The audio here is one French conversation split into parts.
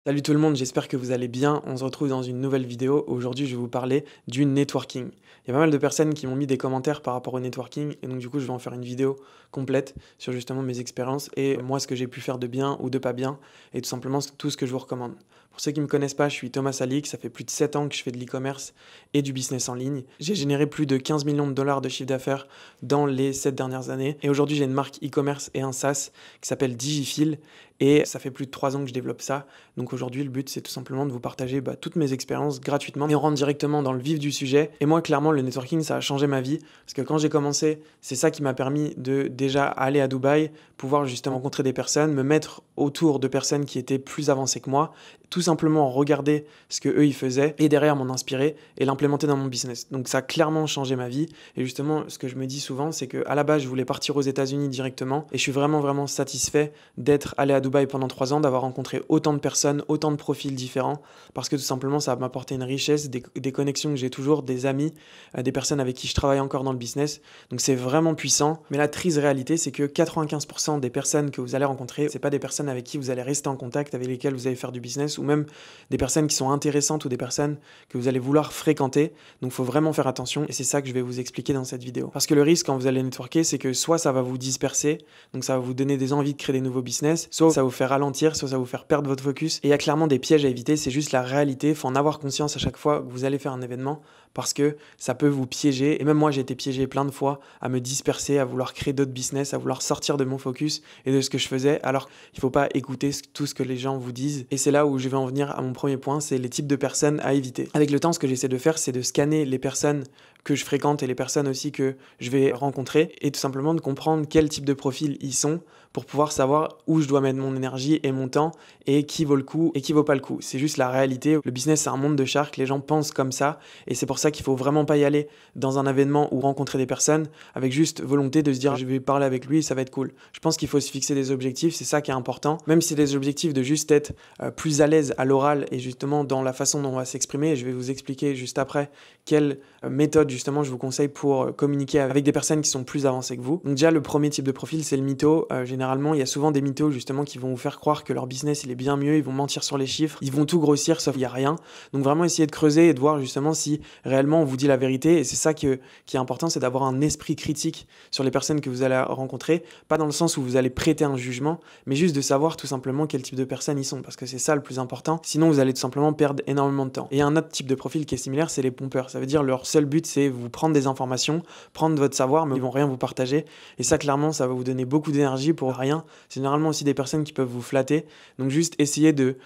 Salut tout le monde, j'espère que vous allez bien. On se retrouve dans une nouvelle vidéo. Aujourd'hui, je vais vous parler du networking. Il y a pas mal de personnes qui m'ont mis des commentaires par rapport au networking et donc du coup, je vais en faire une vidéo complète sur justement mes expériences et moi ce que j'ai pu faire de bien ou de pas bien et tout simplement tout ce que je vous recommande. Pour ceux qui ne me connaissent pas, je suis Thomas Salik, ça fait plus de 7 ans que je fais de l'e-commerce et du business en ligne. J'ai généré plus de 15 millions de dollars de chiffre d'affaires dans les 7 dernières années et aujourd'hui, j'ai une marque e-commerce et un SaaS qui s'appelle Digifil et ça fait plus de 3 ans que je développe ça. Donc aujourd'hui, le but, c'est tout simplement de vous partager toutes mes expériences gratuitement et on rentre directement dans le vif du sujet. Et moi, clairement, le networking, ça a changé ma vie parce que quand j'ai commencé, c'est ça qui m'a permis de déjà aller à Dubaï, pouvoir justement rencontrer des personnes, me mettre autour de personnes qui étaient plus avancées que moi, tout simplement regarder ce que eux ils faisaient et derrière m'en inspirer et l'implémenter dans mon business. Donc ça a clairement changé ma vie et justement, ce que je me dis souvent, c'est que à la base, je voulais partir aux États-Unis directement et je suis vraiment satisfait d'être allé à Dubaï pendant 3 ans, d'avoir rencontré autant de personnes, autant de profils différents, parce que tout simplement ça m'a apporté une richesse, des connexions que j'ai toujours, des amis, des personnes avec qui je travaille encore dans le business. Donc c'est vraiment puissant. Mais la triste réalité, c'est que 95% des personnes que vous allez rencontrer, c'est pas des personnes avec qui vous allez rester en contact, avec lesquelles vous allez faire du business, ou même des personnes qui sont intéressantes ou des personnes que vous allez vouloir fréquenter. Donc il faut vraiment faire attention et c'est ça que je vais vous expliquer dans cette vidéo. Parce que le risque quand vous allez networker, c'est que soit ça va vous disperser, donc ça va vous donner des envies de créer des nouveaux business, soit ça va vous faire ralentir, soit ça va vous faire perdre votre focus. Et il y a clairement des pièges à éviter, c'est juste la réalité. Il faut en avoir conscience à chaque fois que vous allez faire un événement parce que ça peut vous piéger. Et même moi, j'ai été piégé plein de fois à me disperser, à vouloir créer d'autres business, à vouloir sortir de mon focus et de ce que je faisais. Alors, il ne faut pas écouter tout ce que les gens vous disent. Et c'est là où je vais en venir à mon premier point, c'est les types de personnes à éviter. Avec le temps, ce que j'essaie de faire, c'est de scanner les personnes que je fréquente et les personnes aussi que je vais rencontrer et tout simplement de comprendre quel type de profil ils sont pour pouvoir savoir où je dois mettre mon énergie et mon temps et qui vaut le coup et qui vaut pas le coup. C'est juste la réalité. Le business, c'est un monde de shark. Les gens pensent comme ça et c'est pour ça qu'il faut vraiment pas y aller dans un événement ou rencontrer des personnes avec juste volonté de se dire je vais parler avec lui et ça va être cool. Je pense qu'il faut se fixer des objectifs. C'est ça qui est important. Même si c'est des objectifs de juste être plus à l'aise à l'oral et justement dans la façon dont on va s'exprimer. Je vais vous expliquer juste après quelle méthode justement je vous conseille pour communiquer avec des personnes qui sont plus avancées que vous. Donc déjà le premier type de profil c'est le mytho. Généralement il y a souvent des mythos justement qui vont vous faire croire que leur business il est bien mieux, ils vont mentir sur les chiffres, ils vont tout grossir sauf qu'il n'y a rien. Donc vraiment essayer de creuser et de voir justement si réellement on vous dit la vérité et c'est ça qui est important, c'est d'avoir un esprit critique sur les personnes que vous allez rencontrer, pas dans le sens où vous allez prêter un jugement, mais juste de savoir tout simplement quel type de personnes ils sont parce que c'est ça le plus important, sinon vous allez tout simplement perdre énormément de temps. Et un autre type de profil qui est similaire c'est les pompeurs, ça veut dire leur seul but c'est vous prendre des informations, prendre votre savoir mais ils vont rien vous partager et ça clairement ça va vous donner beaucoup d'énergie pour rien. C'est généralement aussi des personnes qui peuvent vous flatter, donc juste essayer de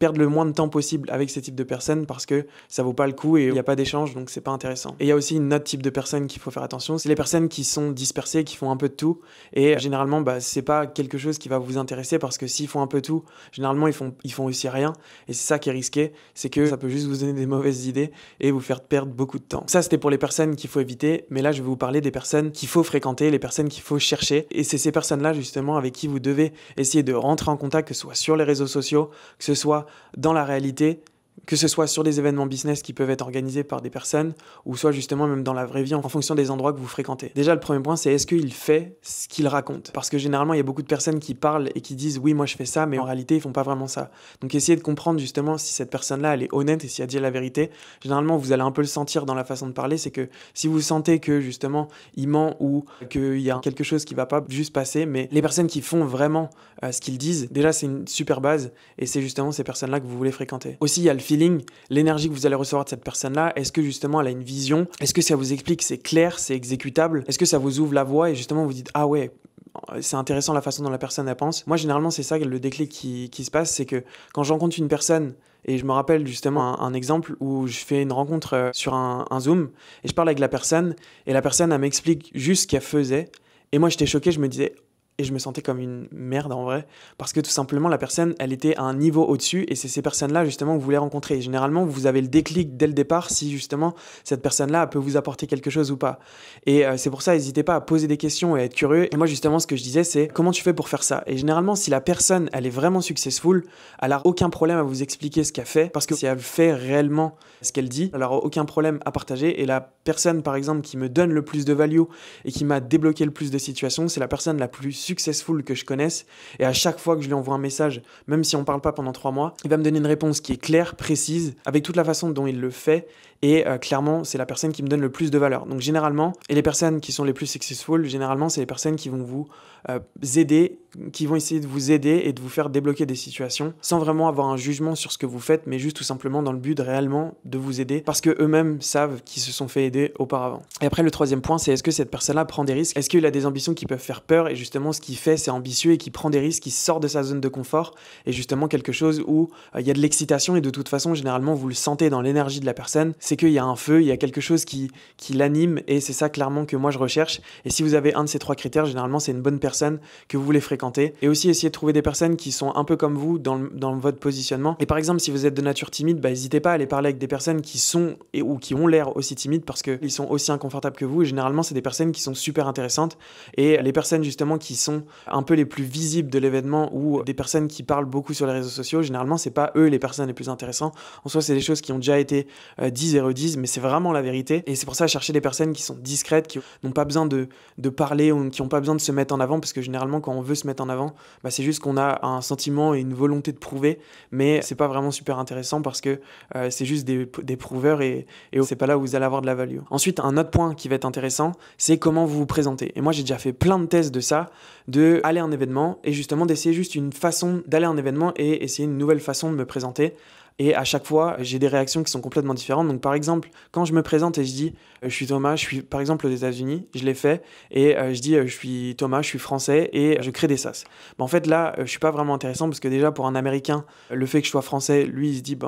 perdre le moins de temps possible avec ces types de personnes parce que ça vaut pas le coup et il n'y a pas d'échange donc c'est pas intéressant. Et il y a aussi une autre type de personnes qu'il faut faire attention, c'est les personnes qui sont dispersées, qui font un peu de tout et généralement c'est pas quelque chose qui va vous intéresser parce que s'ils font un peu tout, généralement ils font aussi rien et c'est ça qui est risqué, c'est que ça peut juste vous donner des mauvaises idées et vous faire perdre beaucoup de temps. Ça c'était pour les personnes qu'il faut éviter, mais là je vais vous parler des personnes qu'il faut fréquenter, les personnes qu'il faut chercher et c'est ces personnes-là justement avec qui vous devez essayer de rentrer en contact, que ce soit sur les réseaux sociaux, que ce soit dans la réalité, que ce soit sur des événements business qui peuvent être organisés par des personnes ou soit justement même dans la vraie vie en fonction des endroits que vous fréquentez. Déjà le premier point c'est est-ce qu'il fait ce qu'il raconte, parce que généralement il y a beaucoup de personnes qui parlent et qui disent oui moi je fais ça mais en réalité ils font pas vraiment ça. Donc essayez de comprendre justement si cette personne-là elle est honnête et si elle dit la vérité. Généralement vous allez un peu le sentir dans la façon de parler, c'est que si vous sentez que justement il ment ou qu'il y a quelque chose qui va pas juste passer, mais les personnes qui font vraiment ce qu'ils disent, déjà c'est une super base et c'est justement ces personnes-là que vous voulez fréquenter. Aussi il y a le feeling, l'énergie que vous allez recevoir de cette personne-là, est-ce que justement elle a une vision, est-ce que ça vous explique, c'est clair, c'est exécutable, est-ce que ça vous ouvre la voie et justement vous dites ah ouais, c'est intéressant la façon dont la personne elle pense. Moi généralement c'est ça le déclic qui se passe, c'est que quand je rencontre une personne, et je me rappelle justement un exemple où je fais une rencontre sur un Zoom et je parle avec la personne et la personne elle m'explique juste ce qu'elle faisait et moi j'étais choqué, je me disais et je me sentais comme une merde en vrai, parce que tout simplement la personne, elle était à un niveau au-dessus et c'est ces personnes-là justement que vous voulez rencontrer. Et généralement, vous avez le déclic dès le départ si justement cette personne-là peut vous apporter quelque chose ou pas. Et c'est pour ça, n'hésitez pas à poser des questions et à être curieux. Et moi justement, ce que je disais, c'est comment tu fais pour faire ça? Et généralement, si la personne, elle est vraiment successful, elle a aucun problème à vous expliquer ce qu'elle fait, parce que si elle fait réellement ce qu'elle dit, elle aura aucun problème à partager. Et la personne, par exemple, qui me donne le plus de value et qui m'a débloqué le plus de situations, c'est la personne la plus successful que je connaisse. Et à chaque fois que je lui envoie un message, même si on parle pas pendant 3 mois, il va me donner une réponse qui est claire, précise, avec toute la façon dont il le fait. Et clairement, c'est la personne qui me donne le plus de valeur. Donc généralement, et les personnes qui sont les plus successful, généralement, c'est les personnes qui vont vous aider, qui vont essayer de vous aider et de vous faire débloquer des situations sans vraiment avoir un jugement sur ce que vous faites, mais juste tout simplement dans le but réellement de vous aider parce que eux-mêmes savent qu'ils se sont fait aider auparavant. Et après, le troisième point, c'est est-ce que cette personne-là prend des risques? Est-ce qu'il a des ambitions qui peuvent faire peur? Et justement, ce qu'il fait, c'est ambitieux et qui prend des risques, qui sort de sa zone de confort et justement quelque chose où il y a de l'excitation et de toute façon, généralement, vous le sentez dans l'énergie de la personne, c'est qu'il y a un feu, il y a quelque chose qui l'anime et c'est ça clairement que moi je recherche. Et si vous avez un de ces 3 critères, généralement, c'est une bonne personne que vous voulez fréquenter. Et aussi essayer de trouver des personnes qui sont un peu comme vous dans votre positionnement. Et par exemple, si vous êtes de nature timide, n'hésitez pas à aller parler avec des personnes qui sont ou qui ont l'air aussi timides parce qu'ils sont aussi inconfortables que vous. Et généralement, c'est des personnes qui sont super intéressantes. Et les personnes justement qui sont un peu les plus visibles de l'événement ou des personnes qui parlent beaucoup sur les réseaux sociaux, généralement, c'est pas eux les personnes les plus intéressantes. En soi, c'est des choses qui ont déjà été dites et redites, mais c'est vraiment la vérité. Et c'est pour ça, chercher des personnes qui sont discrètes, qui n'ont pas besoin de parler ou qui n'ont pas besoin de se mettre en avant parce que généralement, quand on veut se mettre en avant, c'est juste qu'on a un sentiment et une volonté de prouver, mais c'est pas vraiment super intéressant parce que c'est juste des prouveurs et c'est pas là où vous allez avoir de la value. Ensuite, un autre point qui va être intéressant, c'est comment vous vous présentez. Et moi, j'ai déjà fait plein de tests de ça, de aller à un événement et justement d'essayer juste une façon d'aller à un événement et essayer une nouvelle façon de me présenter. Et à chaque fois, j'ai des réactions qui sont complètement différentes. Donc par exemple, quand je me présente et je dis je suis Thomas, je suis par exemple aux États-Unis, je l'ai fait, et je dis je suis Thomas, je suis français et je crée des SaaS. En fait là, je suis pas vraiment intéressant parce que déjà pour un Américain, le fait que je sois français, lui il se dit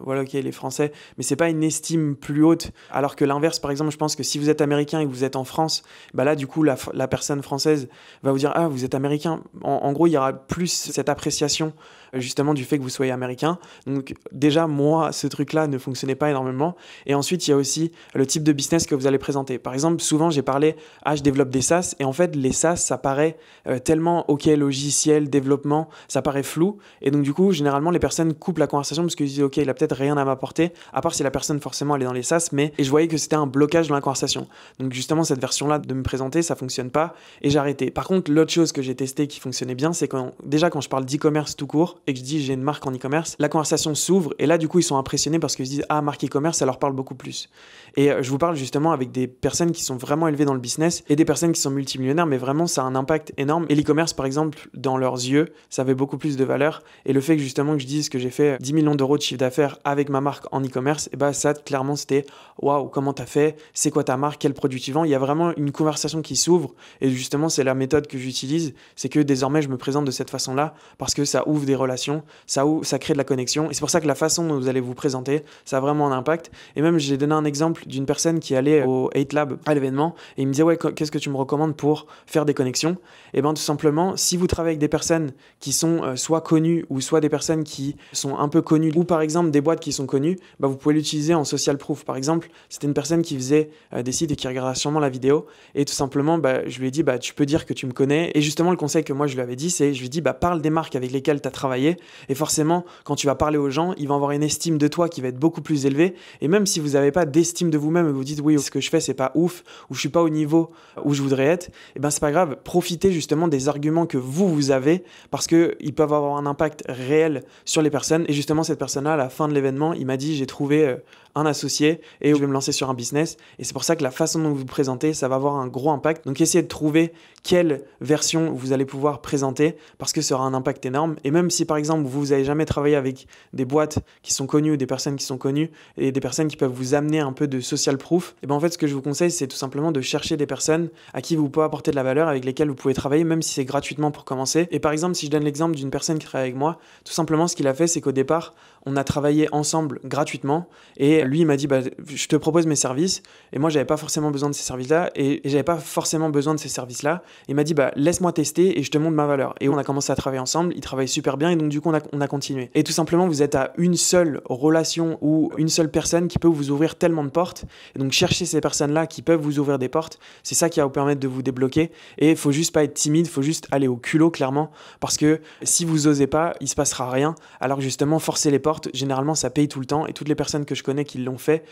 voilà, ok, il est français, mais c'est pas une estime plus haute. Alors que l'inverse, par exemple, je pense que si vous êtes américain et que vous êtes en France, là du coup la personne française va vous dire ah, vous êtes américain. En gros, il y aura plus cette appréciation justement du fait que vous soyez américain. Donc déjà, moi, ce truc-là ne fonctionnait pas énormément. Et ensuite, il y a aussi le type de business que vous allez présenter. Par exemple, souvent, j'ai parlé, je développe des SaaS. Et en fait, les SaaS, ça paraît tellement, ok, logiciel, développement, ça paraît flou. Et donc, du coup, généralement, les personnes coupent la conversation parce qu'ils disent, ok, il a peut-être rien à m'apporter, à part si la personne, forcément, elle est dans les SaaS. Et je voyais que c'était un blocage dans la conversation. Donc, justement, cette version-là de me présenter, ça fonctionne pas. Et j'ai arrêté. Par contre, l'autre chose que j'ai testé qui fonctionnait bien, c'est quand je parle d'e-commerce tout court et que je dis j'ai une marque en e-commerce, la conversation s'ouvre et là du coup ils sont impressionnés parce qu'ils se disent ah, marque e-commerce, ça leur parle beaucoup plus. Et je vous parle justement avec des personnes qui sont vraiment élevées dans le business et des personnes qui sont multimillionnaires, mais vraiment ça a un impact énorme. Et l'e-commerce par exemple, dans leurs yeux, ça avait beaucoup plus de valeur. Et le fait que justement que je dise que j'ai fait 10 millions d'euros de chiffre d'affaires avec ma marque en e-commerce, et ça clairement c'était waouh, comment t'as fait, c'est quoi ta marque, quel produit tu vends. Il y a vraiment une conversation qui s'ouvre et justement c'est la méthode que j'utilise, c'est que désormais je me présente de cette façon-là parce que ça ouvre des relations, ça crée de la connexion. Et c'est pour ça que la façon dont vous allez vous présenter, ça a vraiment un impact. Et même j'ai donné un exemple d'une personne qui allait au 8 Lab à l'événement et il me disait ouais, qu'est-ce que tu me recommandes pour faire des connexions? Et tout simplement, si vous travaillez avec des personnes qui sont soit connues ou soit des personnes qui sont un peu connues ou par exemple des boîtes qui sont connues, vous pouvez l'utiliser en social proof. Par exemple, c'était une personne qui faisait des sites et qui regardera sûrement la vidéo et tout simplement je lui ai dit tu peux dire que tu me connais. Et justement le conseil que moi je lui avais dit, c'est je lui ai dit parle des marques avec lesquelles tu as travaillé et forcément quand tu vas parler aux gens, ils vont avoir une estime de toi qui va être beaucoup plus élevée. Et même si vous n'avez pas d'estime de vous-même et vous dites oui, ce que je fais c'est pas ouf ou je suis pas au niveau où je voudrais être, c'est pas grave, profitez justement des arguments que vous avez parce qu'ils peuvent avoir un impact réel sur les personnes. Et justement cette personne-là à la fin de l'événement, il m'a dit j'ai trouvé un associé et je vais me lancer sur un business. Et c'est pour ça que la façon dont vous vous présentez, ça va avoir un gros impact. Donc essayez de trouver quelle version vous allez pouvoir présenter parce que ça aura un impact énorme. Et même si par exemple vous n'avez jamais travaillé avec des boîtes qui sont connues ou des personnes qui sont connues et des personnes qui peuvent vous amener un peu de social proof, en fait ce que je vous conseille c'est tout simplement de chercher des personnes à qui vous pouvez apporter de la valeur, avec lesquelles vous pouvez travailler même si c'est gratuitement pour commencer. Et par exemple si je donne l'exemple d'une personne qui travaille avec moi, tout simplement ce qu'il a fait c'est qu'au départ on a travaillé ensemble gratuitement et lui il m'a dit je te propose mes services et moi j'avais pas forcément besoin de ces services là et j'avais pas forcément besoin de ces services là. Il m'a dit laisse-moi tester et je te montre ma valeur. Et on a commencé à travailler ensemble, il travaille super bien et donc du coup on a continué. Et tout simplement vous êtes à a une seule relation ou une seule personne qui peut vous ouvrir tellement de portes. Et donc cherchez ces personnes-là qui peuvent vous ouvrir des portes. C'est ça qui va vous permettre de vous débloquer. Et il faut juste pas être timide, il faut juste aller au culot clairement. Parce que si vous osez pas, il se passera rien. Alors que justement, forcer les portes, généralement ça paye tout le temps. Et toutes les personnes que je connais qui l'ont fait,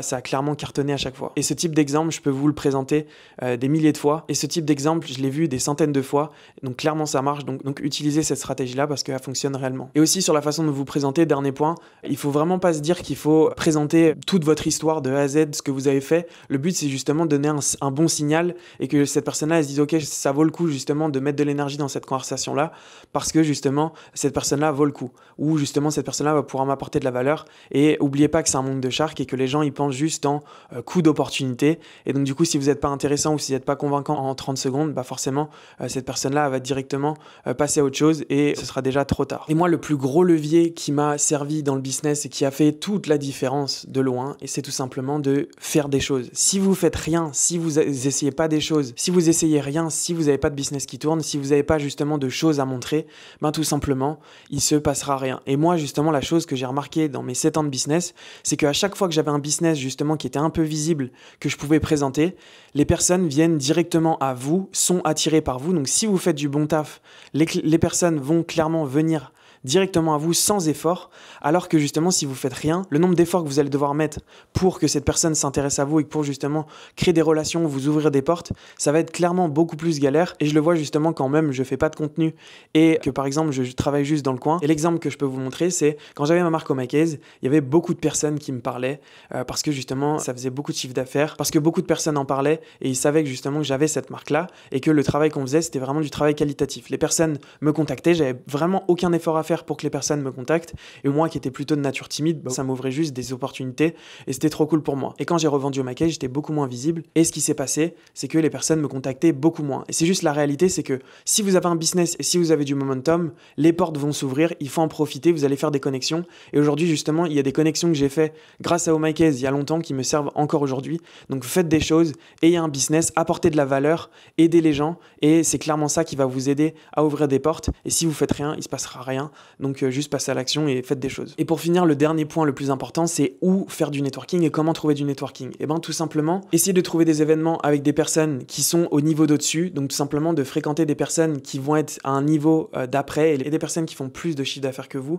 ça a clairement cartonné à chaque fois. Et ce type d'exemple, je peux vous le présenter des milliers de fois. Et ce type d'exemple, je l'ai vu des centaines de fois. Donc clairement ça marche. Donc utilisez cette stratégie-là parce qu'elle fonctionne réellement. Et aussi sur la façon de vous présenter, dernier point, il faut vraiment pas se dire qu'il faut présenter toute votre histoire de A à Z, ce que vous avez fait. Le but c'est justement de donner un bon signal et que cette personne-là elle se dise ok, ça vaut le coup justement de mettre de l'énergie dans cette conversation-là parce que justement cette personne-là vaut le coup ou justement cette personne-là va pouvoir m'apporter de la valeur. Et oubliez pas que c'est un monde de shark et que les gens ils pensent juste en coup d'opportunité. Et donc du coup si vous n'êtes pas intéressant ou si vous n'êtes pas convaincant en 30 secondes, forcément cette personne-là va directement passer à autre chose et ce sera déjà trop tard. Et moi le plus gros levier qui m'a servi dans le business et qui a fait toute la différence de loin, et c'est tout simplement de faire des choses. Si vous faites rien, si vous essayez pas des choses, si vous essayez rien, si vous n'avez pas de business qui tourne, si vous n'avez pas justement de choses à montrer, tout simplement, il se passera rien. Et moi, justement, la chose que j'ai remarqué dans mes 7 ans de business, c'est qu'à chaque fois que j'avais un business, justement, qui était un peu visible, que je pouvais présenter, les personnes viennent directement à vous, sont attirées par vous. Donc, si vous faites du bon taf, les personnes vont clairement venir directement à vous sans effort, alors que justement si vous faites rien, le nombre d'efforts que vous allez devoir mettre pour que cette personne s'intéresse à vous et pour justement créer des relations, vous ouvrir des portes, ça va être clairement beaucoup plus galère. Et je le vois justement quand même je fais pas de contenu et que par exemple je travaille juste dans le coin. Et l'exemple que je peux vous montrer, c'est quand j'avais ma marque Omakase, il y avait beaucoup de personnes qui me parlaient parce que justement ça faisait beaucoup de chiffre d'affaires, parce que beaucoup de personnes en parlaient et ils savaient que justement que j'avais cette marque là et que le travail qu'on faisait c'était vraiment du travail qualitatif. Les personnes me contactaient, j'avais vraiment aucun effort à faire pour que les personnes me contactent et moi qui étais plutôt de nature timide, ça m'ouvrait juste des opportunités et c'était trop cool pour moi. Et quand j'ai revendu Omakase, j'étais beaucoup moins visible et ce qui s'est passé, c'est que les personnes me contactaient beaucoup moins. Et c'est juste la réalité, c'est que si vous avez un business et si vous avez du momentum, les portes vont s'ouvrir, il faut en profiter, vous allez faire des connexions. Et aujourd'hui justement, il y a des connexions que j'ai fait grâce à Omakase il y a longtemps qui me servent encore aujourd'hui. Donc faites des choses, ayez un business, apportez de la valeur, aidez les gens et c'est clairement ça qui va vous aider à ouvrir des portes. Et si vous faites rien, il se passera rien. Donc juste passez à l'action et faites des choses. Et pour finir, le dernier point le plus important, c'est où faire du networking et comment trouver du networking. Et tout simplement, essayez de trouver des événements avec des personnes qui sont au niveau d'au-dessus, donc tout simplement de fréquenter des personnes qui vont être à un niveau d'après et des personnes qui font plus de chiffre d'affaires que vous.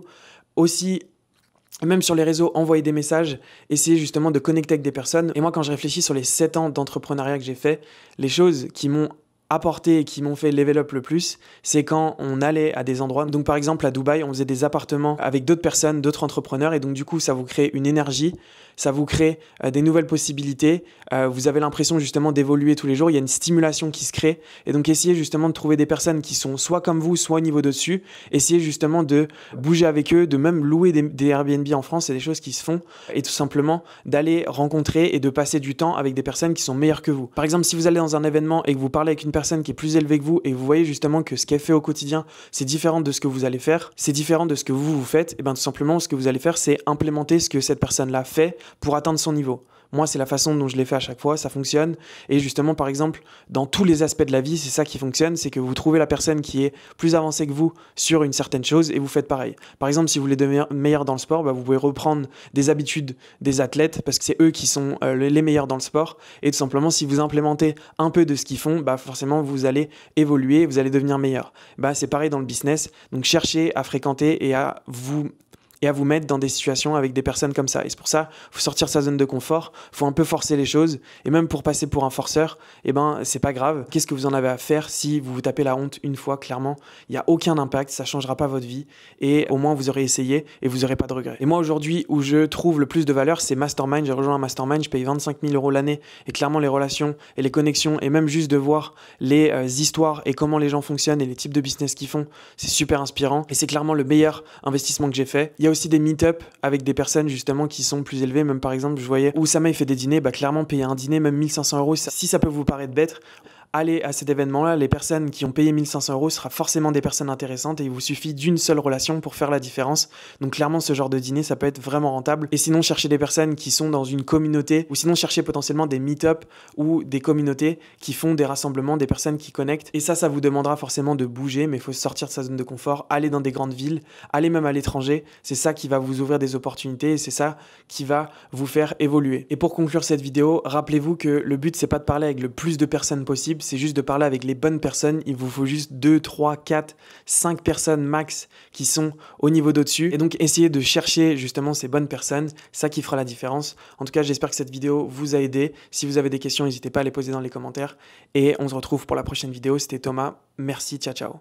Aussi, même sur les réseaux, envoyer des messages, essayer justement de connecter avec des personnes. Et moi, quand je réfléchis sur les 7 ans d'entrepreneuriat que j'ai fait, les choses qui m'ont apporté et qui m'ont fait level up le plus, c'est quand on allait à des endroits. Donc par exemple à Dubaï, on faisait des appartements avec d'autres personnes, d'autres entrepreneurs et donc du coup ça vous crée une énergie, ça vous crée des nouvelles possibilités, vous avez l'impression justement d'évoluer tous les jours, il y a une stimulation qui se crée et donc essayez justement de trouver des personnes qui sont soit comme vous, soit au niveau dessus, essayez justement de bouger avec eux, de même louer des Airbnb en France, c'est des choses qui se font et tout simplement d'aller rencontrer et de passer du temps avec des personnes qui sont meilleures que vous. Par exemple, si vous allez dans un événement et que vous parlez avec une personne qui est plus élevée que vous et vous voyez justement que ce qu'elle fait au quotidien, c'est différent de ce que vous allez faire, c'est différent de ce que vous faites, et tout simplement ce que vous allez faire, c'est implémenter ce que cette personne-là fait pour atteindre son niveau. Moi, c'est la façon dont je l'ai fait à chaque fois, ça fonctionne. Et justement, par exemple, dans tous les aspects de la vie, c'est ça qui fonctionne, c'est que vous trouvez la personne qui est plus avancée que vous sur une certaine chose et vous faites pareil. Par exemple, si vous voulez devenir meilleur dans le sport, vous pouvez reprendre des habitudes des athlètes parce que c'est eux qui sont les meilleurs dans le sport. Et tout simplement, si vous implémentez un peu de ce qu'ils font, forcément, vous allez évoluer, vous allez devenir meilleur. C'est pareil dans le business. Donc, cherchez à fréquenter et à vous mettre dans des situations avec des personnes comme ça. Et c'est pour ça, il faut sortir de sa zone de confort, il faut un peu forcer les choses. Et même pour passer pour un forceur, c'est pas grave. Qu'est-ce que vous en avez à faire si vous vous tapez la honte une fois, clairement? Il n'y a aucun impact, ça ne changera pas votre vie. Et au moins, vous aurez essayé et vous n'aurez pas de regrets. Et moi, aujourd'hui, où je trouve le plus de valeur, c'est Mastermind. J'ai rejoint un Mastermind, je paye 25 000 € l'année. Et clairement, les relations et les connexions, et même juste de voir les histoires et comment les gens fonctionnent et les types de business qu'ils font, c'est super inspirant. Et c'est clairement le meilleur investissement que j'ai fait. Il y a aussi des meet-up avec des personnes justement qui sont plus élevées. Même par exemple, je voyais Oussama il fait des dîners, clairement payer un dîner, même 1 500 €, si ça peut vous paraître bête, allez à cet événement-là, les personnes qui ont payé 1500 € sera forcément des personnes intéressantes et il vous suffit d'une seule relation pour faire la différence. Donc clairement, ce genre de dîner, ça peut être vraiment rentable. Et sinon, cherchez des personnes qui sont dans une communauté ou sinon cherchez potentiellement des meet-up ou des communautés qui font des rassemblements, des personnes qui connectent. Et ça vous demandera forcément de bouger, mais il faut sortir de sa zone de confort, aller dans des grandes villes, aller même à l'étranger. C'est ça qui va vous ouvrir des opportunités et c'est ça qui va vous faire évoluer. Et pour conclure cette vidéo, rappelez-vous que le but, c'est pas de parler avec le plus de personnes possible, c'est juste de parler avec les bonnes personnes. Il vous faut juste 2, 3, 4, 5 personnes max qui sont au niveau d'au-dessus. Et donc, essayez de chercher justement ces bonnes personnes, ça qui fera la différence. En tout cas, j'espère que cette vidéo vous a aidé. Si vous avez des questions, n'hésitez pas à les poser dans les commentaires. Et on se retrouve pour la prochaine vidéo. C'était Thomas. Merci, ciao, ciao.